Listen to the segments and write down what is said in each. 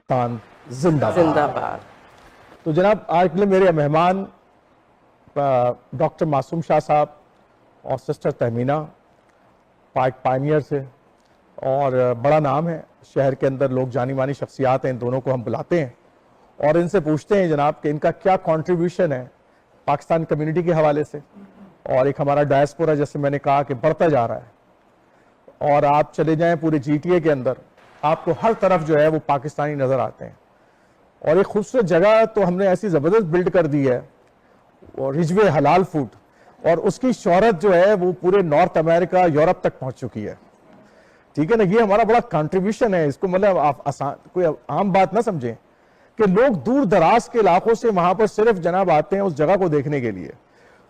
पाकिस्तान जिंदाबाद। जिंदाबाद। तो जनाब, आज के लिए मेरे मेहमान डॉक्टर मासूम शाह साहब और सिस्टर तहमीना, पायनियर से, और बड़ा नाम है शहर के अंदर, लोग जानी मानी शख्सियात हैं। इन दोनों को हम बुलाते हैं और इनसे पूछते हैं जनाब कि इनका क्या कंट्रीब्यूशन है पाकिस्तान कम्युनिटी के हवाले से, और एक हमारा डायस्पोरा जैसे मैंने कहा कि बढ़ता जा रहा है। और आप चले जाएं पूरे GTA के अंदर, आपको हर तरफ जो है वो पाकिस्तानी नज़र आते हैं। और एक खूबसूरत जगह तो हमने ऐसी ज़बरदस्त बिल्ड कर दी है, और रिजवे हलाल फूड, और उसकी शोहरत जो है वो पूरे नॉर्थ अमेरिका, यूरोप तक पहुंच चुकी है। ठीक है ना, ये हमारा बड़ा कंट्रीब्यूशन है। इसको मतलब आप आसान कोई आम बात ना समझें कि लोग दूर दराज के इलाकों से वहां पर सिर्फ जनाब आते हैं उस जगह को देखने के लिए।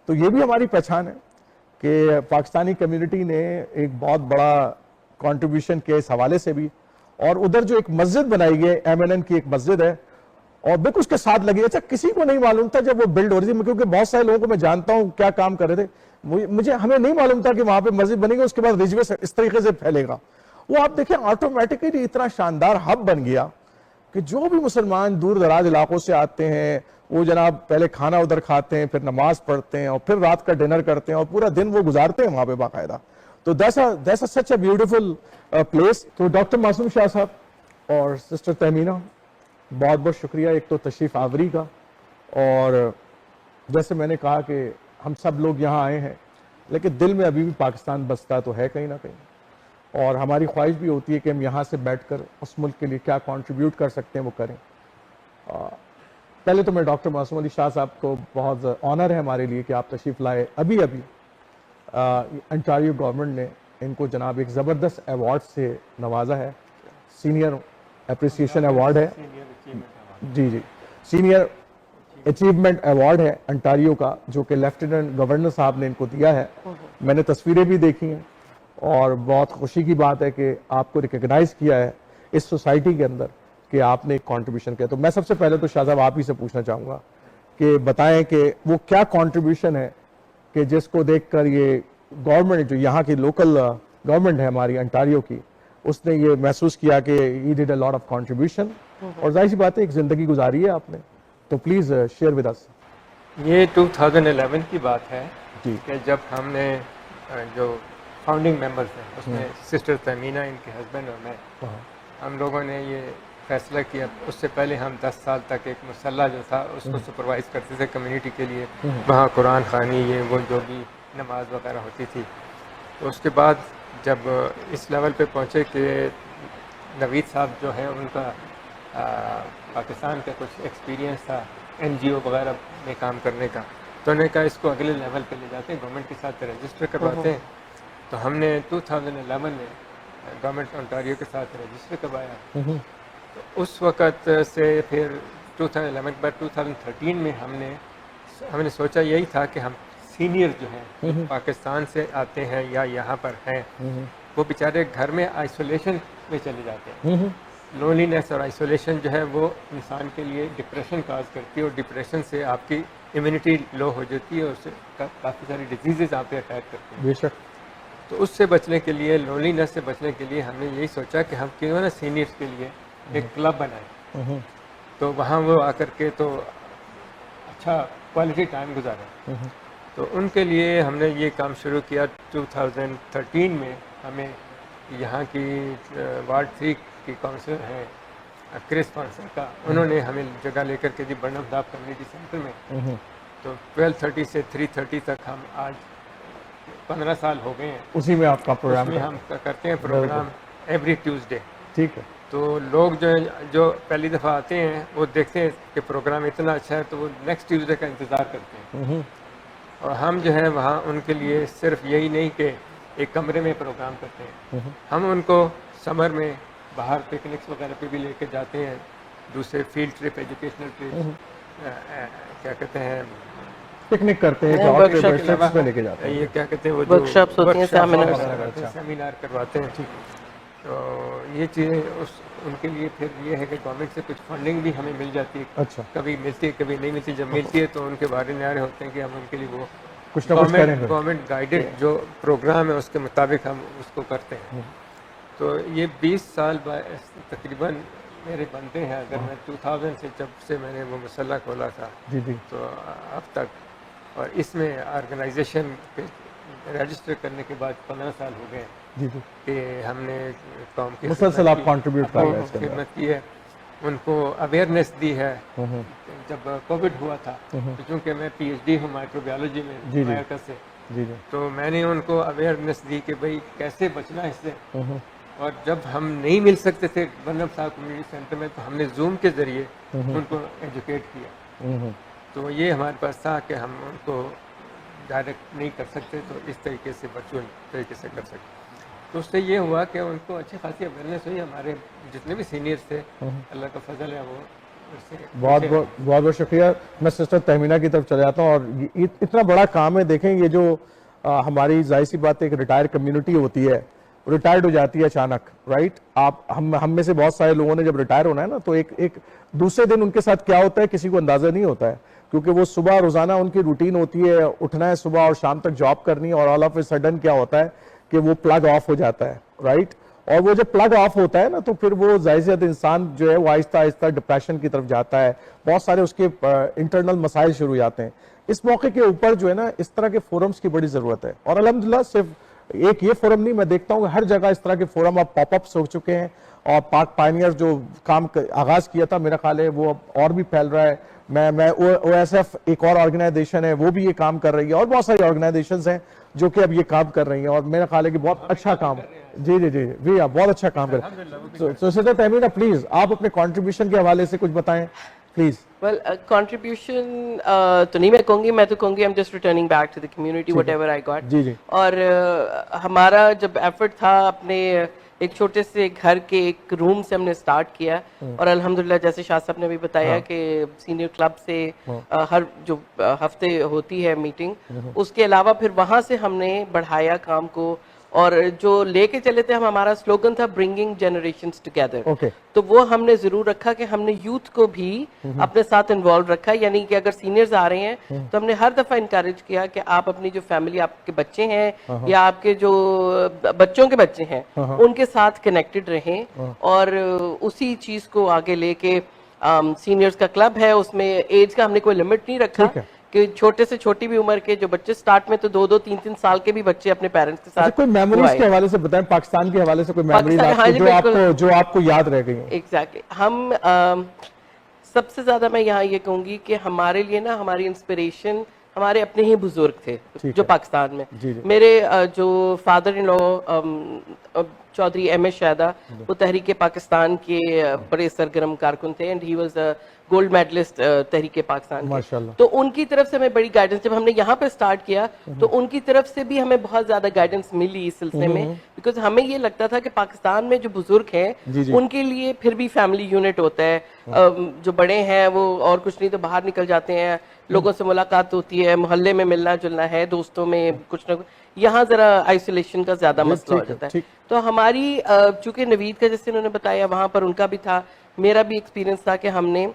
तो ये भी हमारी पहचान है कि पाकिस्तानी कम्युनिटी ने एक बहुत बड़ा कंट्रीब्यूशन किया इस हवाले से भी। और उधर जो एक मस्जिद बनाई गई है, MNN की एक मस्जिद है, और बिल्कुल उसके साथ लगी। अच्छा, किसी को नहीं मालूम था जब वो बिल्ड हो रही थी, क्योंकि बहुत सारे लोगों को मैं जानता हूं क्या काम कर रहे थे, हमें नहीं मालूम था कि वहां पे मस्जिद बनेगी, उसके बाद रिजवे इस तरीके से फैलेगा। वो आप देखिए ऑटोमेटिकली इतना शानदार हब बन गया कि जो भी मुसलमान दूर दराज इलाकों से आते हैं वो जनाब पहले खाना उधर खाते हैं, फिर नमाज पढ़ते हैं, और फिर रात का डिनर करते हैं, और पूरा दिन वो गुजारते हैं वहां पे बाकायदा। तो that's such a beautiful place. तो डॉक्टर मासूम शाह साहब और सिस्टर तहमीना, बहुत बहुत शुक्रिया एक तो तशरीफ आवरी का। और जैसे मैंने कहा कि हम सब लोग यहाँ आए हैं, लेकिन दिल में अभी भी पाकिस्तान बसता तो है कहीं ना कहीं, और हमारी ख्वाहिश भी होती है कि हम यहाँ से बैठकर उस मुल्क के लिए क्या कंट्रीब्यूट कर सकते हैं वो करें। पहले तो मैं डॉक्टर मासूम अली शाह साहब को, बहुत ऑनर है हमारे लिए कि आप तशरीफ़ लाए। अभी अंटारियो गवर्नमेंट ने इनको जनाब एक ज़बरदस्त अवार्ड से नवाजा है, सीनियर अप्रिसिएशन अवार्ड है। जी, सीनियर अचीवमेंट अवार्ड है अंटारियो का, जो कि लेफ्टिनेंट गवर्नर साहब ने इनको दिया है। मैंने तस्वीरें भी देखी हैं, और बहुत खुशी की बात है कि आपको रिकग्नाइज किया है इस सोसाइटी के अंदर कि आपने एक कंट्रीब्यूशन किया। तो मैं सबसे पहले तो शाह साहब आप ही से पूछना चाहूँगा कि बताएं कि वो क्या कंट्रीब्यूशन है कि जिसको देखकर ये गवर्नमेंट, जो यहाँ की लोकल गवर्नमेंट है हमारी अंटारियो की, उसने ये महसूस किया कि he did a lot of contribution, और जाहिर सी बात है एक ज़िंदगी गुजारी है आपने। तो प्लीज़ शेयर विद अस। ये 2011 की बात है जी, कि जब हमने जो फाउंडिंग मेंबर्स हैं उसमें सिस्टर तमीना, इनके हस्बैंड और मैं, हम लोगों ने ये फैसला किया। उससे पहले हम 10 साल तक एक मुसल्ला जो था उसको सुपरवाइज करते थे कम्युनिटी के लिए, वहाँ कुरान खानी, ये वो जो भी नमाज वगैरह होती थी। तो उसके बाद जब इस लेवल पे पहुँचे कि नवीद साहब जो है उनका पाकिस्तान का कुछ एक्सपीरियंस था NGO वगैरह में काम करने का, तो उन्होंने कहा इसको अगले लेवल पे ले जाते हैं, गवर्नमेंट के साथ रजिस्टर करवाते हैं। तो हमने 2011 में गवर्नमेंट ओंटारियो के साथ रजिस्टर करवाया। तो उस वक़्त से फिर 2011 के बाद 2013 में हमने सोचा यही था कि हम सीनियर जो हैं पाकिस्तान से आते हैं या यहाँ पर हैं, वो बेचारे घर में आइसोलेशन में चले जाते हैं। लोनलीनेस और आइसोलेशन जो है वो इंसान के लिए डिप्रेशन काज करती है, और डिप्रेशन से आपकी इम्यूनिटी लो हो जाती है, और उससे काफ़ी सारी डिजीज़ आप पे अटैक करती हैं। बेशक। तो उससे बचने के लिए, लोनलीनेस से बचने के लिए हमने यही सोचा कि हम क्यों ना सीनियर्स के लिए एक क्लब बनाएं। तो वहाँ वो आकर के तो अच्छा क्वालिटी टाइम गुजारें। तो उनके लिए हमने ये काम शुरू किया। 2013 में हमें यहाँ की वार्ड 3 की काउंसिलर हैं क्रिस कौंसल का, उन्होंने हमें जगह लेकर के दी बर्नम दाब कम्युनिटी सेंटर में। तो 12:30 से 3:30 तक हम आज 15 साल हो गए हैं उसी में आपका प्रोग्राम उसमें हम करते हैं प्रोग्राम एवरी ट्यूसडे। ठीक है। तो लोग जो पहली दफ़ा आते हैं वो देखते हैं कि प्रोग्राम इतना अच्छा है, तो वो नेक्स्ट ट्यूसडे का इंतज़ार करते हैं। और हम जो है वहाँ उनके लिए सिर्फ यही नहीं कि एक कमरे में प्रोग्राम करते हैं, हम उनको समर में बाहर पिकनिक्स वगैरह पे भी लेके जाते हैं, दूसरे फील्ड ट्रिप, एजुकेशनल ट्रिप, क्या कहते हैं, पिकनिक करते हैं, वर्कशॉप पे लेके जाते हैं, ये क्या कहते हैं वो वर्कशॉप्स होती हैं, सेमिनार करवाते हैं। तो ये चीज़ें उनके लिए फिर ये है कि गवर्नमेंट से कुछ फंडिंग भी हमें मिल जाती है। अच्छा। कभी मिलती है कभी नहीं मिलती। जब मिलती है तो उनके बारे में न्यारे होते हैं कि हम उनके लिए वो कुछ ना कुछ करेंगे। गवर्नमेंट गाइडेड जो प्रोग्राम है उसके मुताबिक हम उसको करते हैं। तो ये 20 साल तकरीबन मेरे बनते हैं, अगर मैं 2000 से जब से मैंने वो मसल्ला खोला था जी जी तो अब तक, और इसमें ऑर्गेनाइजेशन के रजिस्टर करने के बाद 15 साल हो गए जी जी कि हमने कौम की मुसलसल आप कंट्रीब्यूट कर रहे हैं इसके अंदर। खिदमत की है, उनको अवेयरनेस दी है। जब कोविड हुआ था तो चूँकि मैं PhD हूँ माइक्रोबायोलॉजी में जी, जी। अमेरिका से, जी जी तो मैंने उनको अवेयरनेस दी कि भाई कैसे बचना है इससे। और जब हम नहीं मिल सकते थे बन्नम साहब कम्युनिटी सेंटर में, तो हमने जूम के ज़रिए उनको एजुकेट किया। तो ये हमारे पास था कि हम उनको डायरेक्ट नहीं कर सकते, तो इस तरीके से वर्चुअल तरीके से कर सकते। तो उससे ये हुआ कि उनको अच्छी खासी अवेयरनेस हुई। हमारे जितने भी सीनियर्स थे, अल्लाह का फजल है, वो उससे बहुत बहुत शुक्रिया। मैं सिस्टर तहमीना की तरफ चले जाता हूँ। और इतना बड़ा काम है, देखें ये जो हमारी जाहिर सी बात है, एक रिटायर कम्युनिटी होती है, रिटायर्ड हो जाती है अचानक, राइट। आप हम में से बहुत सारे लोगों ने जब रिटायर होना है ना, तो एक दूसरे दिन उनके साथ क्या होता है किसी को अंदाजा नहीं होता है, क्योंकि वो सुबह रोजाना उनकी रूटीन होती है, उठना है सुबह और शाम तक जॉब करनी है, और ऑल ऑफ ए सडन क्या होता है कि वो प्लग ऑफ हो जाता है, राइट। और वो जब प्लग ऑफ होता है ना, तो फिर वो जाहिर सी बात इंसान जो है वो आहिस्ता आहिस्ता डिप्रेशन की तरफ जाता है, बहुत सारे उसके इंटरनल मसाइल शुरू हो जाते हैं। इस मौके के ऊपर जो है ना, इस तरह के फोरम्स की बड़ी जरूरत है। और अल्हम्दुलिल्लाह सिर्फ एक ये फोरम नहीं, मैं देखता हूँ हर जगह इस तरह के फोरम अब पॉपअप्स हो चुके हैं। और पाक पायनियर जो काम आगाज किया था, मेरा ख्याल है वो अब और भी फैल रहा है। मैं OSF एक और ऑर्गेनाइजेशन है, वो भी ये काम कर रही है, और बहुत सारी ऑर्गेनाइजेशंस हैं जो कि अब ये काम कर रही हैं, और मेरा ख्याल है कि बहुत अच्छा काम। जी जी जी जी, आप बहुत अच्छा काम कर रहे हैं। सो सिस्टर तहमीना, प्लीज आप अपने कंट्रीब्यूशन के हवाले से कुछ बताएं प्लीज। Well, contribution तो नहीं मैं कहूँगी, मैं तो कहूँगी I'm just returning back to the community whatever I got। जी जी और हमारा जब एफर्ट था अपने एक छोटे से घर के एक रूम से हमने स्टार्ट किया, और अल्हम्दुलिल्लाह जैसे शाह साहब ने भी बताया कि सीनियर क्लब से हर जो हफ्ते होती है मीटिंग, उसके अलावा फिर वहाँ से हमने बढ़ाया काम को, और जो लेके चले थे हम, हमारा स्लोगन था ब्रिंगिंग जनरेशंस टुगेदर। ओके। तो वो हमने जरूर रखा कि हमने यूथ को भी अपने साथ इन्वॉल्व रखा, यानी कि अगर सीनियर्स आ रहे हैं तो हमने हर दफा इनकरेज किया कि आप अपनी जो फैमिली, आपके बच्चे हैं या आपके जो बच्चों के बच्चे हैं, उनके साथ कनेक्टेड रहें, और उसी चीज को आगे लेके सीनियर्स का क्लब है, उसमें एज का हमने कोई लिमिट नहीं रखा कि छोटे से छोटी भी उम्र के जो बच्चे, स्टार्ट में तो 2-2, 3-3 साल के भी बच्चे अपने पेरेंट्स के साथ। कोई मेमोरीज के हवाले से बताएं, पाकिस्तान के हवाले से कोई मेमोरीज जो आपको याद रह गई हैं। एग्जैक्टली। हम सबसे ज्यादा मैं यहाँ ये कहूंगी कि हमारे लिए ना, हमारी इंस्पिरेशन हमारे अपने ही बुजुर्ग थे जो पाकिस्तान में। जी जी। मेरे जो father in law Chaudhry MS शायदा, वो तहरीक पाकिस्तान के बड़े सरगर्म कारकुन थे, and he was a gold medalist तहरीक पाकिस्तान के। तो उनकी तरफ से हमें बड़ी गाइडेंस, जब हमने यहाँ पे स्टार्ट किया तो उनकी तरफ से भी हमें बहुत ज्यादा गाइडेंस मिली इस सिलसिले में, बिकॉज हमें ये लगता था कि पाकिस्तान में जो बुजुर्ग हैं उनके लिए फिर भी फैमिली यूनिट होता है। जो बड़े हैं वो और कुछ नहीं तो बाहर निकल जाते हैं, लोगों से मुलाकात होती है, मोहल्ले में मिलना जुलना है, दोस्तों में कुछ ना कुछ। यहाँ जरा आइसोलेशन का ज्यादा मसला हो जाता है। तो हमारी चूंकि नवीद का जैसे उन्होंने बताया, वहां पर उनका भी था, मेरा भी एक्सपीरियंस था कि हमने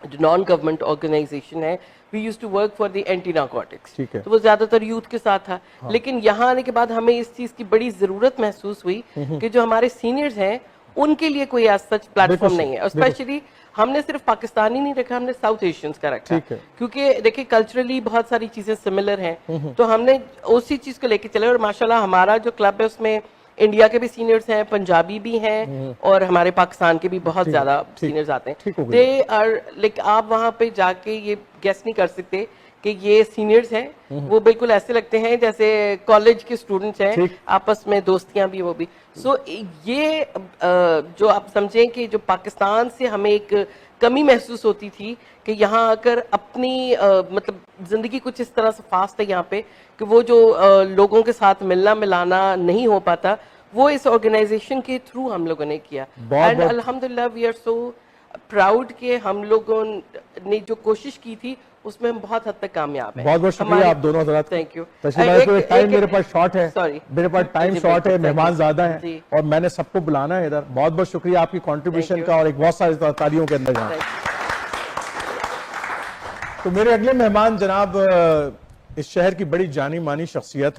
जो नॉन गवर्नमेंट ऑर्गेनाइजेशन है, we used to work for the anti narcotics, तो वो ज्यादातर यूथ के साथ था। लेकिन यहाँ आने के बाद हमें इस चीज की बड़ी जरूरत महसूस हुई कि जो हमारे सीनियर्स हैं उनके लिए कोई आज सच प्लेटफॉर्म नहीं है। और स्पेशली हमने सिर्फ पाकिस्तानी नहीं रखा, हमने साउथ एशियंस का रखा, क्योंकि देखिए कल्चरली बहुत सारी चीजें सिमिलर हैं, तो हमने उसी चीज को लेके चले। और माशाल्लाह हमारा जो क्लब है उसमें इंडिया के भी सीनियर्स हैं, पंजाबी भी हैं, और हमारे पाकिस्तान के भी बहुत ज्यादा सीनियर्स आते हैं। दे आर लाइक, आप वहां पे जाके ये गेस नहीं कर सकते कि ये सीनियर्स हैं, वो बिल्कुल ऐसे लगते हैं जैसे कॉलेज के स्टूडेंट्स हैं, आपस में दोस्तियां भी, वो भी। सो ये जो आप समझें कि जो पाकिस्तान से हमें एक कमी महसूस होती थी कि यहाँ आकर अपनी मतलब जिंदगी कुछ इस तरह से फास्ट है यहाँ पे कि वो जो लोगों के साथ मिलना मिलाना नहीं हो पाता, वो इस ऑर्गेनाइजेशन के थ्रू हम लोगों ने किया। एंड अल्हम्दुलिल्लाह वी आर सो प्राउड के हम लोगों ने जो कोशिश की थी उसमें हम बहुत हद तक कामयाब हैं। बहुत बहुत शुक्रिया आप दोनों हज़रात। Thank you. टाइम मेरे पास शॉर्ट है, सॉरी मेरे पास टाइम शॉर्ट है, मेहमान ज्यादा हैं और मैंने सबको बुलाना है इधर। बहुत बहुत शुक्रिया आपकी कंट्रीब्यूशन का, और एक बहुत सारी तालियों के अंदर जाना। तो मेरे अगले मेहमान जनाब इस शहर की बड़ी जानी मानी शख्सियत